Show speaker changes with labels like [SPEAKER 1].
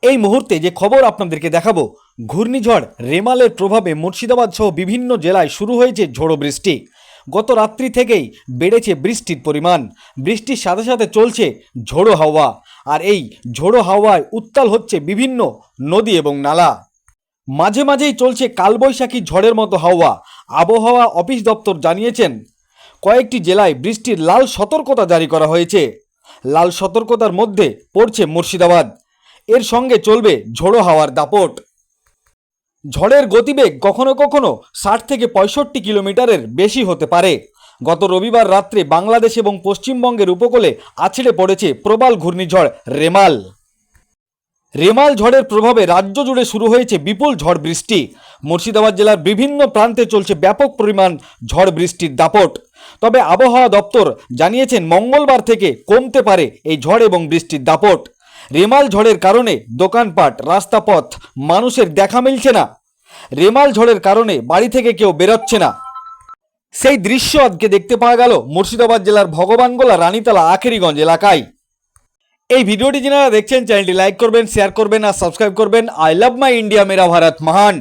[SPEAKER 1] এই মুহূর্তে যে খবর আপনাদেরকে দেখাবো, ঘূর্ণিঝড় রেমালের প্রভাবে মুর্শিদাবাদ সহ বিভিন্ন জেলায় শুরু হয়েছে ঝোড়ো বৃষ্টি। গত রাত্রি থেকেই বেড়েছে বৃষ্টির পরিমাণ। বৃষ্টির সাথে সাথে চলছে ঝোড়ো হাওয়া, আর এই ঝোড়ো হাওয়ায় উত্তাল হচ্ছে বিভিন্ন নদী এবং নালা। মাঝে মাঝেই চলছে কালবৈশাখী ঝড়ের মতো হাওয়া। আবহাওয়া অফিস দপ্তর জানিয়েছেন কয়েকটি জেলায় বৃষ্টির লাল সতর্কতা জারি করা হয়েছে। লাল সতর্কতার মধ্যে পড়ছে মুর্শিদাবাদ। এর সঙ্গে চলবে ঝোড়ো হাওয়ার দাপট। ঝড়ের গতিবেগ কখনো কখনো 60 থেকে 65 কিলোমিটারের বেশি হতে পারে। গত রবিবার রাত্রে বাংলাদেশ এবং পশ্চিমবঙ্গের উপকূলে আছড়ে পড়েছে প্রবল ঘূর্ণিঝড় রেমাল। রেমাল ঝড়ের প্রভাবে রাজ্য জুড়ে শুরু হয়েছে বিপুল ঝড় বৃষ্টি। মুর্শিদাবাদ জেলার বিভিন্ন প্রান্তে চলছে ব্যাপক পরিমাণ ঝড় বৃষ্টির দাপট। তবে আবহাওয়া দপ্তর জানিয়েছেন মঙ্গলবার থেকে কমতে পারে এই ঝড় এবং বৃষ্টির দাপট। রেমাল ঝড়ের কারণে দোকানপাট, রাস্তাপথ মানুষের দেখা মিলছে না। রেমাল ঝড়ের কারণে বাড়ি থেকে কেউ বেরোচ্ছে না। সেই দৃশ্য আজকে দেখতে পাওয়া গেল মুর্শিদাবাদ জেলার ভগবানগোলা, রানীতলা, আখেরিগঞ্জ এলাকায়। এই ভিডিওটি যারা দেখছেন চ্যানেলটি লাইক করবেন, শেয়ার করবেন আর সাবস্ক্রাইব করবেন। আই লাভ মাই ইন্ডিয়া, মেরা ভারত মহান।